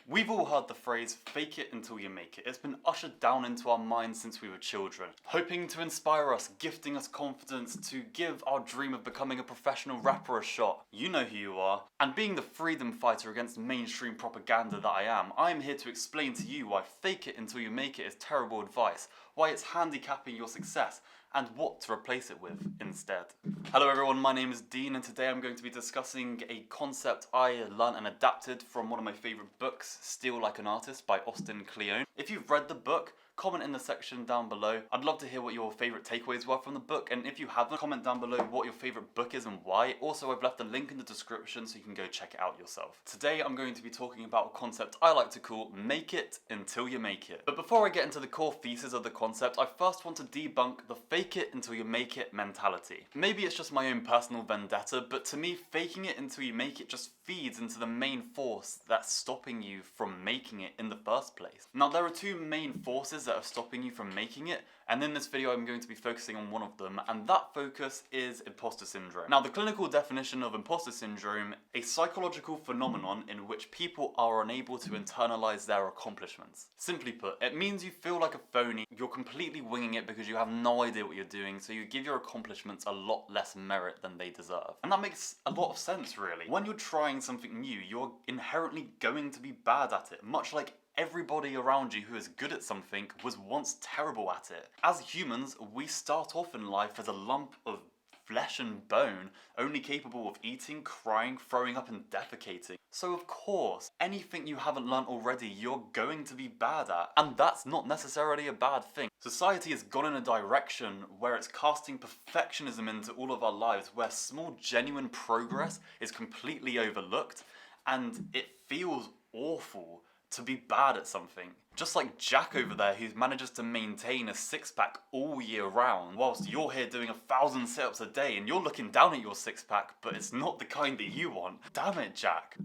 We've all heard the phrase, fake it until you make it. It's been ushered down into our minds since we were children, hoping to inspire us, gifting us confidence to give our dream of becoming a professional rapper a shot. You know who you are. And being the freedom fighter against mainstream propaganda that I am here to explain to you why fake it until you make it is terrible advice, why it's handicapping your success, and what to replace it with instead. Hello everyone, my name is Dean, and today I'm going to be discussing a concept I learned and adapted from one of my favourite books, Steal Like an Artist by Austin Kleon. If you've read the book, comment in the section down below. I'd love to hear what your favourite takeaways were from the book, and if you haven't, comment down below what your favourite book is and why. Also, I've left a link in the description so you can go check it out yourself. Today I'm going to be talking about a concept I like to call make it until you make it. But before I get into the core thesis of the concept, I first want to debunk the fake it until you make it mentality. Maybe it's just my own personal vendetta, but to me, faking it until you make it just feeds into the main force that's stopping you from making it in the first place. Now, there are two main forces that are stopping you from making it, and in this video I'm going to be focusing on one of them, and that focus is imposter syndrome. Now, the clinical definition of imposter syndrome, a psychological phenomenon in which people are unable to internalize their accomplishments. Simply put, it means you feel like a phony, you're completely winging it because you have no idea what you're doing, so you give your accomplishments a lot less merit than they deserve. And that makes a lot of sense, really. When you're trying something new, you're inherently going to be bad at it, much like everybody around you who is good at something was once terrible at it. As humans, we start off in life as a lump of flesh and bone, only capable of eating, crying, throwing up and defecating. So of course, anything you haven't learnt already, you're going to be bad at. And that's not necessarily a bad thing. Society has gone in a direction where it's casting perfectionism into all of our lives, where small genuine progress is completely overlooked, and it feels awful to be bad at something. Just like Jack over there, who manages to maintain a six-pack all year round, whilst you're here doing 1,000 sit-ups a day and you're looking down at your six-pack, but it's not the kind that you want. Damn it, Jack.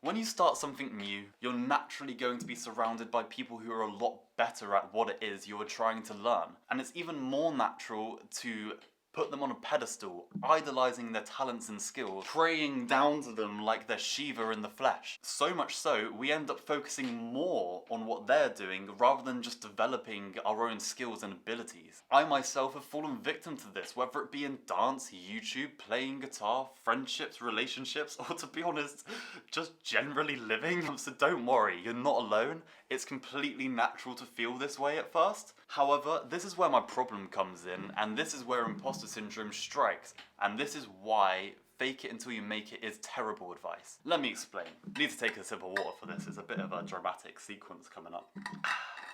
When you start something new, you're naturally going to be surrounded by people who are a lot better at what it is you're trying to learn. And it's even more natural to put them on a pedestal, idolizing their talents and skills, praying down to them like they're Shiva in the flesh. So much so, we end up focusing more on what they're doing rather than just developing our own skills and abilities. I myself have fallen victim to this, whether it be in dance, YouTube, playing guitar, friendships, relationships, or to be honest, just generally living. So don't worry, you're not alone. It's completely natural to feel this way at first. However, this is where my problem comes in, and this is where imposter syndrome strikes, and this is why fake it until you make it is terrible advice. Let me explain. I need to take a sip of water for this. It's a bit of a dramatic sequence coming up.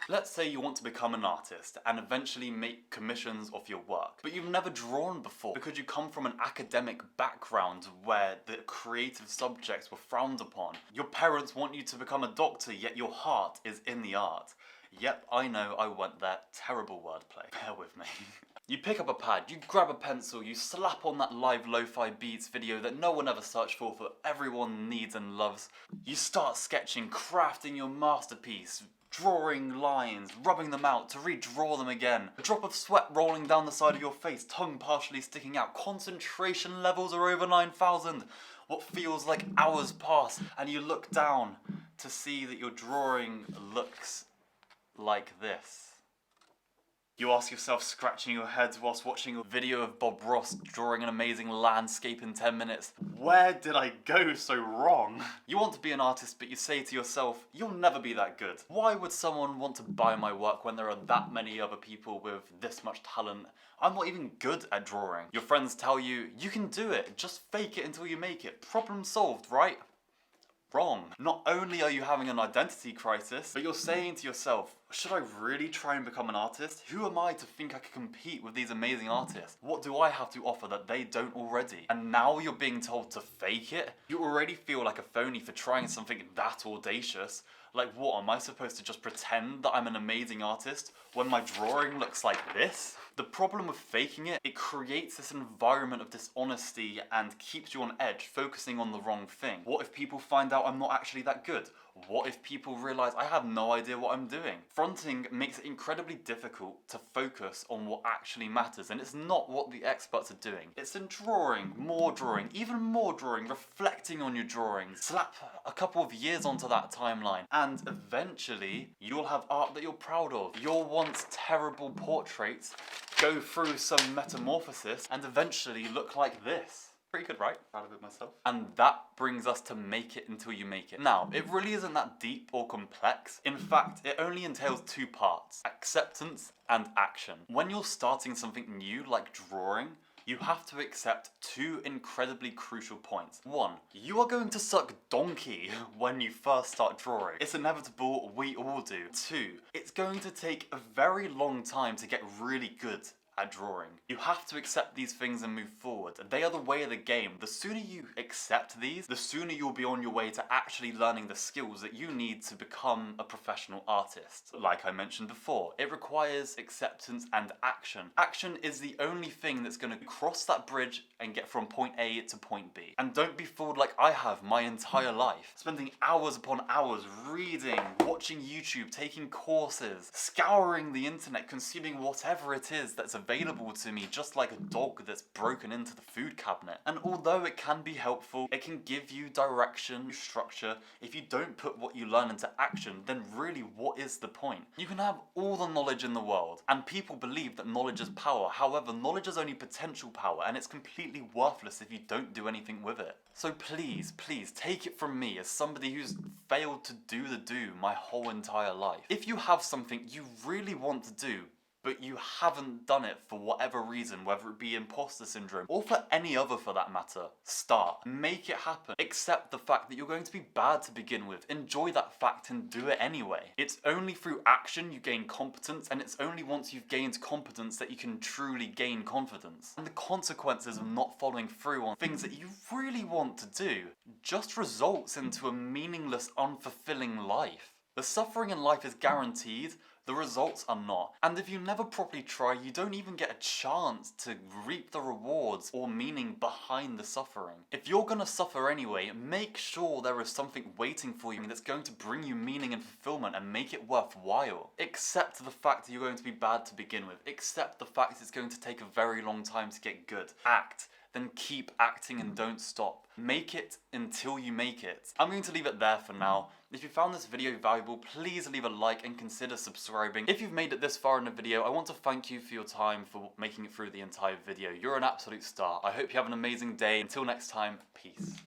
Let's say you want to become an artist and eventually make commissions off your work, but you've never drawn before because you come from an academic background where the creative subjects were frowned upon. Your parents want you to become a doctor, yet your heart is in the art. Yep, I know, I went there. Terrible wordplay. Bear with me. You pick up a pad, you grab a pencil, you slap on that live lo-fi beats video that no one ever searched for everyone needs and loves. You start sketching, crafting your masterpiece, drawing lines, rubbing them out to redraw them again. A drop of sweat rolling down the side of your face, tongue partially sticking out, concentration levels are over 9,000. What feels like hours pass, and you look down to see that your drawing looks like this. You ask yourself, scratching your head whilst watching a video of Bob Ross drawing an amazing landscape in 10 minutes. Where did I go so wrong? You want to be an artist, but you say to yourself, you'll never be that good. Why would someone want to buy my work when there are that many other people with this much talent? I'm not even good at drawing. Your friends tell you, you can do it, just fake it until you make it. Problem solved, right? Wrong. Not only are you having an identity crisis, but you're saying to yourself, should I really try and become an artist? Who am I to think I can compete with these amazing artists? What do I have to offer that they don't already? And now you're being told to fake it? You already feel like a phony for trying something that audacious. Like, what, am I supposed to just pretend that I'm an amazing artist when my drawing looks like this? The problem with faking it, it creates this environment of dishonesty and keeps you on edge, focusing on the wrong thing. What if people find out I'm not actually that good? What if people realize I have no idea what I'm doing? Fronting makes it incredibly difficult to focus on what actually matters, and it's not what the experts are doing. It's in drawing, even more drawing, reflecting on your drawings. Slap a couple of years onto that timeline, and eventually you'll have art that you're proud of. Your once terrible portraits go through some metamorphosis and eventually look like this. Pretty good, right? Proud of it myself. And that brings us to make it until you make it. Now, it really isn't that deep or complex. In fact, it only entails two parts: acceptance and action. When you're starting something new, like drawing, you have to accept two incredibly crucial points. One, you are going to suck donkey when you first start drawing. It's inevitable, we all do. Two, it's going to take a very long time to get really good at drawing. You have to accept these things and move forward. They are the way of the game. The sooner you accept these, the sooner you'll be on your way to actually learning the skills that you need to become a professional artist. Like I mentioned before, it requires acceptance and action. Action is the only thing that's going to cross that bridge and get from point A to point B. And don't be fooled like I have my entire life, spending hours upon hours reading, watching YouTube, taking courses, scouring the internet, consuming whatever it is that's available to me, just like a dog that's broken into the food cabinet. And although it can be helpful, it can give you direction, structure. If you don't put what you learn into action, then really what is the point? You can have all the knowledge in the world, and people believe that knowledge is power. However, knowledge is only potential power, and it's completely worthless if you don't do anything with it. So please, please, take it from me as somebody who's failed to do my whole entire life. If you have something you really want to do, but you haven't done it for whatever reason, whether it be imposter syndrome, or for any other for that matter, start. Make it happen. Accept the fact that you're going to be bad to begin with. Enjoy that fact and do it anyway. It's only through action you gain competence, and it's only once you've gained competence that you can truly gain confidence. And the consequences of not following through on things that you really want to do just results into a meaningless, unfulfilling life. The suffering in life is guaranteed, the results are not. And if you never properly try, you don't even get a chance to reap the rewards or meaning behind the suffering. If you're gonna suffer anyway, make sure there is something waiting for you that's going to bring you meaning and fulfillment and make it worthwhile. Accept the fact that you're going to be bad to begin with. Accept the fact it's going to take a very long time to get good. Act. Then keep acting and don't stop. Make it until you make it. I'm going to leave it there for now. If you found this video valuable, please leave a like and consider subscribing. If you've made it this far in the video, I want to thank you for your time, for making it through the entire video. You're an absolute star. I hope you have an amazing day. Until next time, peace.